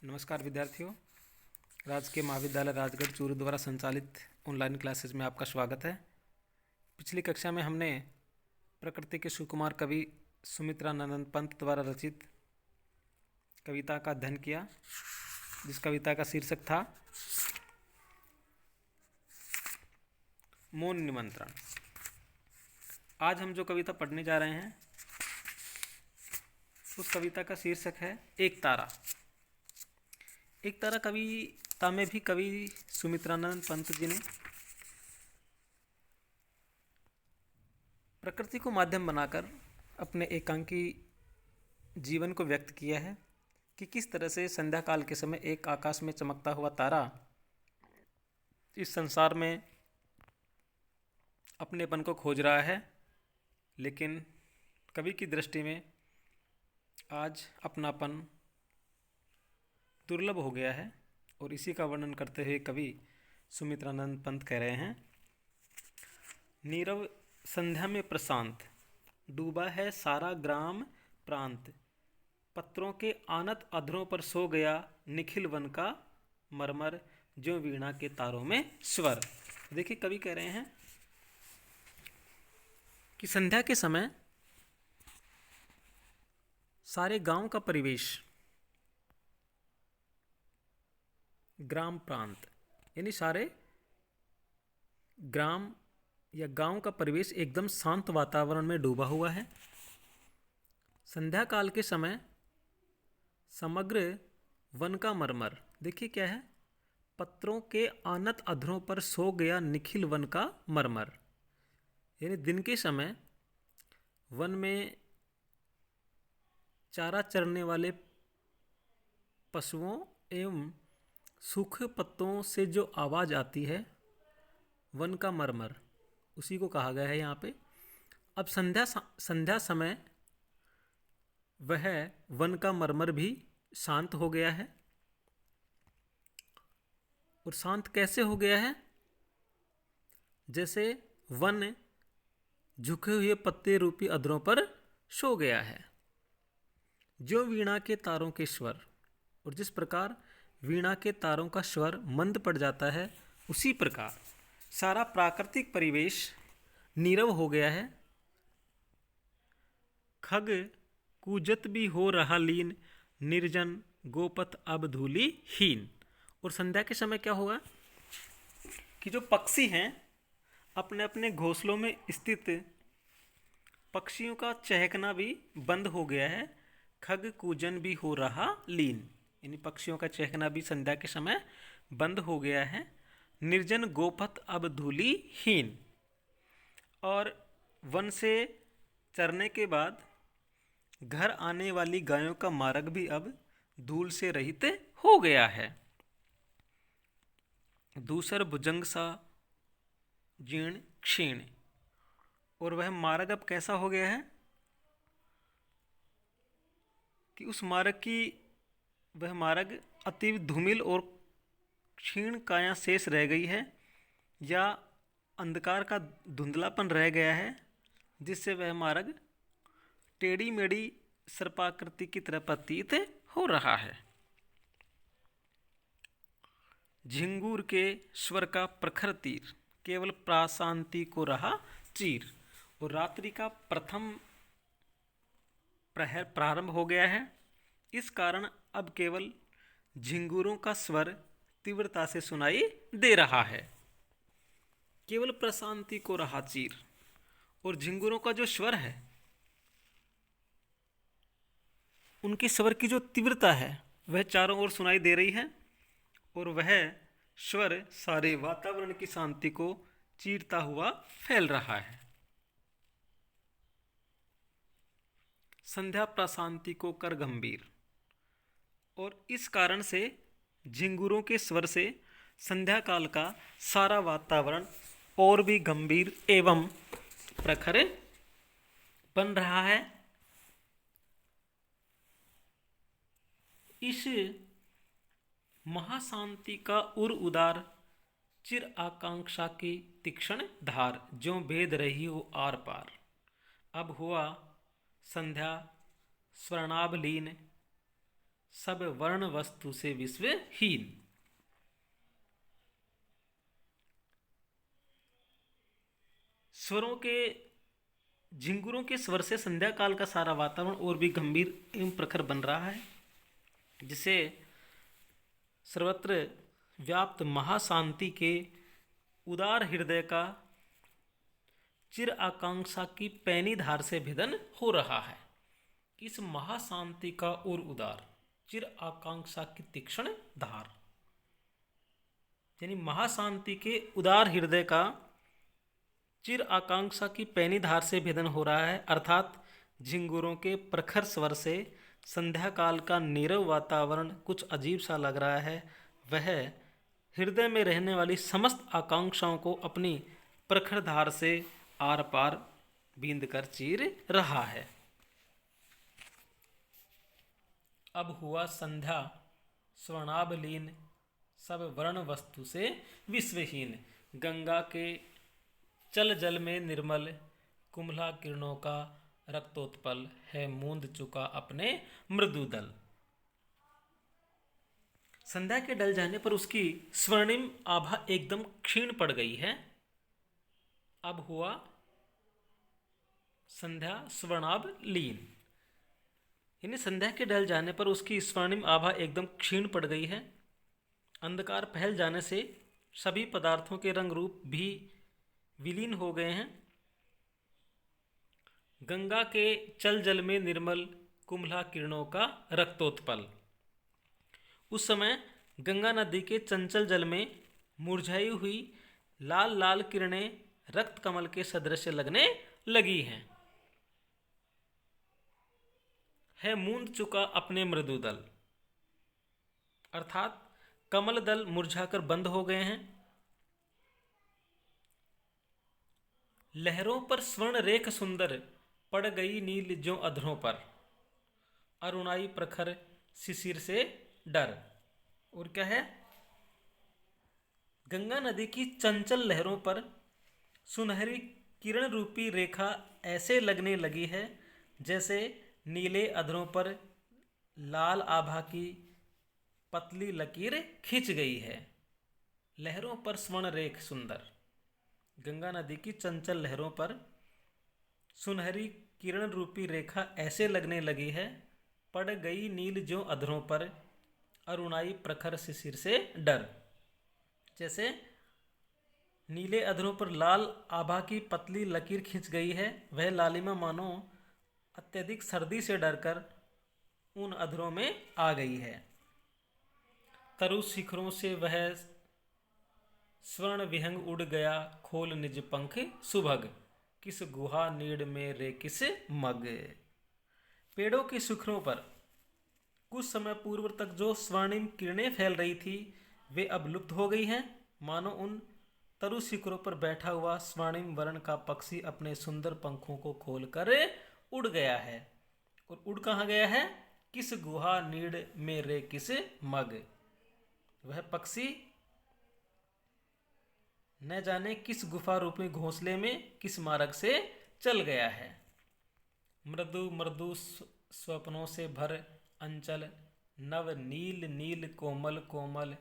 नमस्कार विद्यार्थियों। राजकीय महाविद्यालय राजगढ़ चूरू द्वारा संचालित ऑनलाइन क्लासेज में आपका स्वागत है। पिछली कक्षा में हमने प्रकृति के सुकुमार कवि सुमित्रानंद पंत द्वारा रचित कविता का अध्ययन किया, जिस कविता का शीर्षक था मौन निमंत्रण। आज हम जो कविता पढ़ने जा रहे हैं उस कविता का शीर्षक है एक तारा। एक तारा कविता में भी कवि सुमित्रानंद पंत जी ने प्रकृति को माध्यम बनाकर अपने एकांकी जीवन को व्यक्त किया है कि किस तरह से संध्या काल के समय एक आकाश में चमकता हुआ तारा इस संसार में अपनेपन को खोज रहा है, लेकिन कवि की दृष्टि में आज अपनापन दुर्लभ हो गया है। और इसी का वर्णन करते हुए कवि सुमित्रानंद पंत कह रहे हैं, नीरव संध्या में प्रशांत डूबा है सारा ग्राम प्रांत, पत्रों के आनत अधरों पर सो गया निखिल वन का मरमर, जो वीणा के तारों में स्वर। देखिए, कवि कह रहे हैं कि संध्या के समय सारे गांव का परिवेश, ग्राम प्रांत यानी सारे ग्राम या गांव का परिवेश एकदम शांत वातावरण में डूबा हुआ है। संध्या काल के समय समग्र वन का मरमर, देखिए क्या है, पत्रों के आनत अधरों पर सो गया निखिल वन का मरमर, यानी दिन के समय वन में चारा चरने वाले पशुओं एवं सूखे पत्तों से जो आवाज़ आती है, वन का मरमर, उसी को कहा गया है यहाँ पे। अब संध्या समय वह वन का मरमर भी शांत हो गया है। और शांत कैसे हो गया है? जैसे वन झुके हुए पत्ते रूपी अधरों पर सो गया है, जो वीणा के तारों के स्वर। और जिस प्रकार वीणा के तारों का स्वर मंद पड़ जाता है, उसी प्रकार सारा प्राकृतिक परिवेश नीरव हो गया है। खग कूजत भी हो रहा लीन, निर्जन गोपथ अब धूलि हीन। और संध्या के समय क्या होगा कि जो पक्षी हैं अपने अपने घोंसलों में स्थित पक्षियों का चहकना भी बंद हो गया है। खग कूजन भी हो रहा लीन, यानी पक्षियों का चहकना भी संध्या के समय बंद हो गया है। निर्जन गोपथ अब धूलि हीन, और वन से चरने के बाद घर आने वाली गायों का मार्ग भी अब धूल से रहित हो गया है। दूसर भुजंग सा जीर्ण क्षीण, और वह मार्ग अब कैसा हो गया है कि उस मार्ग की वह मार्ग अति धूमिल और क्षीण काया शेष रह गई है, या अंधकार का धुंधलापन रह गया है, जिससे वह मार्ग टेढ़ी मेढ़ी सर्पाकृति की तरह प्रतीत हो रहा है। झिंगूर के स्वर का प्रखर तीर केवल प्राशांति को रहा चीर। और रात्रि का प्रथम प्रहर प्रारंभ हो गया है, इस कारण अब केवल झिंगुरों का स्वर तीव्रता से सुनाई दे रहा है। केवल प्रशांति को रहा चीर, और झिंगुरों का जो स्वर है, उनके स्वर की जो तीव्रता है वह चारों ओर सुनाई दे रही है, और वह स्वर सारे वातावरण की शांति को चीरता हुआ फैल रहा है। संध्या प्रशांति को कर गंभीर, और इस कारण से झिंगुरों के स्वर से संध्या काल का सारा वातावरण और भी गंभीर एवं प्रखर बन रहा है। इस महाशांति का उर उदार चिर आकांक्षा की तीक्ष्ण धार, जो भेद रही हो आर पार। अब हुआ संध्या स्वर्णाभ लीन, सब वर्ण वस्तु से विश्वहीन। स्वरों के झिंगुरों के स्वर से संध्या काल का सारा वातावरण और भी गंभीर एवं प्रखर बन रहा है, जिसे सर्वत्र व्याप्त महाशांति के उदार हृदय का चिर आकांक्षा की पैनी धार से भेदन हो रहा है। इस महाशांति का और उदार चिर आकांक्षा की तीक्ष्ण धार, यानी महाशांति के उदार हृदय का चिर आकांक्षा की पैनी धार से भेदन हो रहा है, अर्थात झिंगुरों के प्रखर स्वर से संध्या काल का नीरव वातावरण कुछ अजीब सा लग रहा है। वह हृदय में रहने वाली समस्त आकांक्षाओं को अपनी प्रखर धार से आर पार बींद कर चीर रहा है। अब हुआ संध्या स्वर्णाभ लीन, सब वर्ण वस्तु से विश्वहीन। गंगा के चल जल में निर्मल, कुम्भला किरणों का रक्तोत्पल है मूंद चुका अपने मृदु दल। संध्या के ढल जाने पर उसकी स्वर्णिम आभा एकदम क्षीण पड़ गई है। अब हुआ संध्या स्वर्णाभ लीन, यानी संध्या के ढल जाने पर उसकी स्वर्णिम आभा एकदम क्षीण पड़ गई है। अंधकार फैल जाने से सभी पदार्थों के रंग रूप भी विलीन हो गए हैं। गंगा के चल जल में निर्मल, कुम्भला किरणों का रक्तोत्पल। उस समय गंगा नदी के चंचल जल में मुरझाई हुई लाल लाल किरणें रक्त कमल के सदृश लगने लगी हैं। है मूंद चुका अपने मृदु दल, अर्थात कमल दल मुरझाकर बंद हो गए हैं। लहरों पर स्वर्ण रेख सुंदर पड़ गई नील ज्यों अधरों पर, अरुणाई प्रखर शिशिर से डर। और क्या है, गंगा नदी की चंचल लहरों पर सुनहरी किरण रूपी रेखा ऐसे लगने लगी है जैसे नीले अधरों पर लाल आभा की पतली लकीर खिंच गई है। लहरों पर स्वर्ण रेख सुंदर, गंगा नदी की चंचल लहरों पर सुनहरी किरण रूपी रेखा ऐसे लगने लगी है, पड़ गई नील ज्यों अधरों पर, अरुणाई प्रखर शिशिर से डर। जैसे नीले अधरों पर लाल आभा की पतली लकीर खिंच गई है, वह लालिमा मानो अत्यधिक सर्दी से डरकर उन अधरों में आ गई है। तरु शिखरों से वह स्वर्ण विहंग उड़ गया, खोल निज पंख सुभग, किस गुहा नीड़ में रे किस मग। पेड़ों के शिखरों पर कुछ समय पूर्व तक जो स्वर्णिम किरणें फैल रही थी वे अब लुप्त हो गई हैं, मानो उन तरु शिखरों पर बैठा हुआ स्वर्णिम वर्ण का पक्षी अपने सुंदर पंखों को खोलकर उड़ गया है। और उड़ कहाँ गया है, किस गुहा नीड़ में रे किस मग। वह पक्षी न जाने किस गुफा रूपी घोंसले में किस मार्ग से चल गया है। मृदु मृदु स्वप्नों से भर अंचल, नव नील नील कोमल कोमल,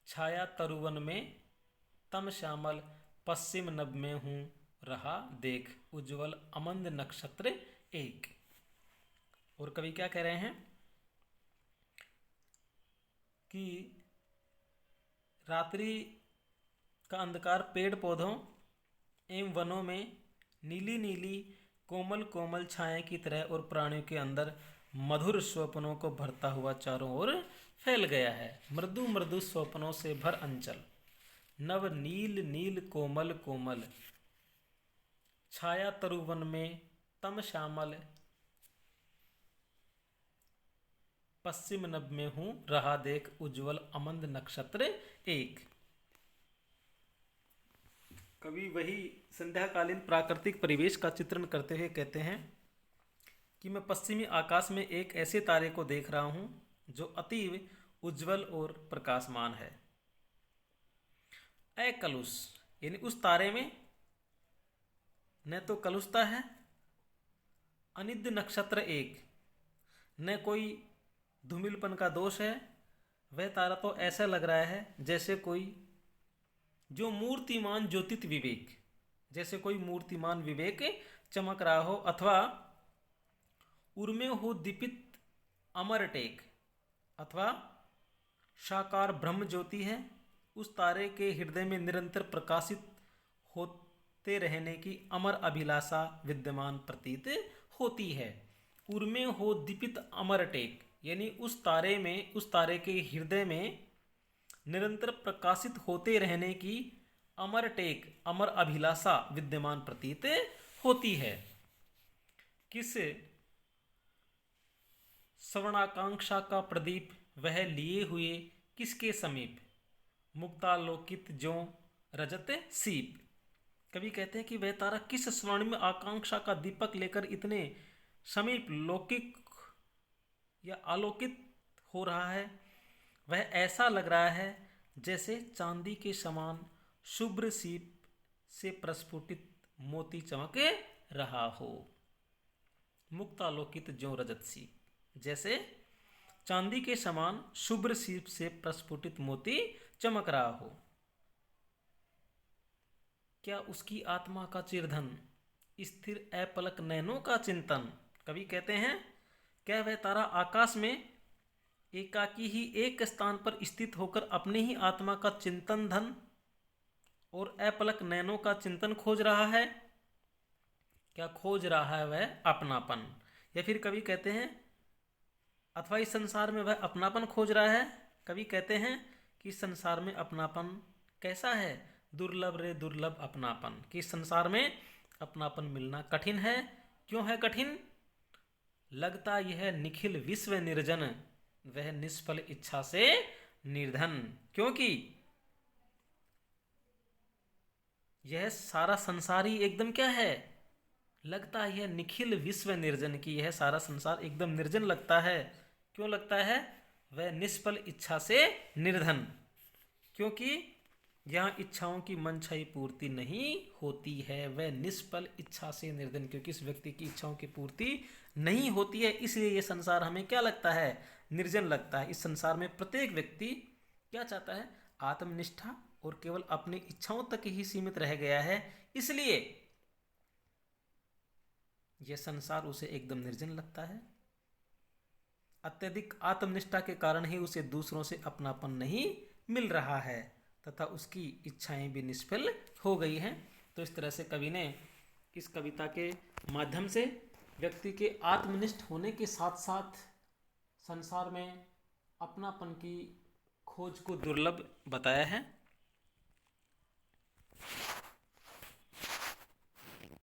छाया तरुवन में तम श्यामल, पश्चिम नभ में हूँ रहा देख, उज्ज्वल अमंद नक्षत्र एक। और कवि क्या कह रहे हैं कि रात्रि का अंधकार पेड़ पौधों एवं वनों में नीली नीली कोमल कोमल छाया की तरह और प्राणियों के अंदर मधुर स्वप्नों को भरता हुआ चारों ओर फैल गया है। मृदु मृदु स्वप्नों से भर अंचल, नव नील नील कोमल कोमल, छाया तरुवन में तम श्यामल, पश्चिम नभ में हूँ रहा देख, उज्ज्वल अमंद नक्षत्र एक। कवि वही संध्याकालीन प्राकृतिक परिवेश का चित्रण करते हुए कहते हैं कि मैं पश्चिमी आकाश में एक ऐसे तारे को देख रहा हूँ जो अतीव उज्ज्वल और प्रकाशमान है। अकलुष, यानी उस तारे में न तो कलुषता है, अनिद्य नक्षत्र एक, न कोई धूमिलपन का दोष है। वह तारा तो ऐसा लग रहा है जैसे कोई जो मूर्तिमान ज्योतित विवेक, जैसे कोई मूर्तिमान विवेक चमक रहा हो, अथवा उर्मे हो दीपित अमर टेक, अथवा साकार ब्रह्म ज्योति है, उस तारे के हृदय में निरंतर प्रकाशित होते रहने की अमर अभिलाषा विद्यमान प्रतीत होती है। उर्मे हो दीपित अमर टेक यानी उस तारे में, उस तारे के हृदय में निरंतर प्रकाशित होते रहने की अमर टेक, अमर अभिलाषा विद्यमान प्रतीत होती है। किस श्रवणाकांक्षा का प्रदीप वह लिए हुए किसके समीप, मुक्तालोकित जो रजत सीप। कवि कहते हैं कि वह तारा किस स्वर्णिम आकांक्षा का दीपक लेकर इतने समीप लौकिक या आलोकित हो रहा है। वह ऐसा लग रहा है जैसे चांदी के समान शुभ्र सीप से प्रस्फुटित मोती चमक रहा हो। मुक्तालोकित ज्यों रजत सीप, जैसे चांदी के समान शुभ्र सीप से प्रस्फुटित मोती चमक रहा हो। क्या उसकी आत्मा का चिरधन स्थिर अपलक नैनों का चिंतन। कवि कहते हैं क्या वह तारा आकाश में एकाकी ही एक स्थान पर स्थित होकर अपने ही आत्मा का चिंतन धन और अपलक नैनों का चिंतन खोज रहा है। क्या खोज रहा है वह अपनापन, या फिर कवि कहते हैं अथवा इस संसार में वह अपनापन खोज रहा है। कवि कहते हैं कि संसार में अपनापन कैसा है, दुर्लभ रे दुर्लभ अपनापन, कि संसार में अपनापन मिलना कठिन है। क्यों है कठिन, लगता यह निखिल विश्व निर्जन वह निष्फल इच्छा से निर्धन। क्योंकि यह सारा संसार ही एकदम क्या है, लगता है निखिल विश्व निर्जन, की यह सारा संसार एकदम निर्जन लगता है। क्यों लगता है, वह निष्फल इच्छा से निर्धन, क्योंकि यहाँ इच्छाओं की मनचाही पूर्ति नहीं होती है। वह निष्फल इच्छा से निर्धन, क्योंकि इस व्यक्ति की इच्छाओं की पूर्ति नहीं होती है, इसलिए ये संसार हमें क्या लगता है, निर्जन लगता है। इस संसार में प्रत्येक व्यक्ति क्या चाहता है, आत्मनिष्ठा, और केवल अपनी इच्छाओं तक ही सीमित रह गया है, इसलिए यह संसार उसे एकदम निर्जन लगता है। अत्यधिक आत्मनिष्ठा के कारण ही उसे दूसरों से अपनापन नहीं मिल रहा है तथा उसकी इच्छाएं भी निष्फल हो गई हैं। तो इस तरह से कवि ने इस कविता के माध्यम से व्यक्ति के आत्मनिष्ठ होने के साथ साथ संसार में अपनापन की खोज को दुर्लभ बताया है।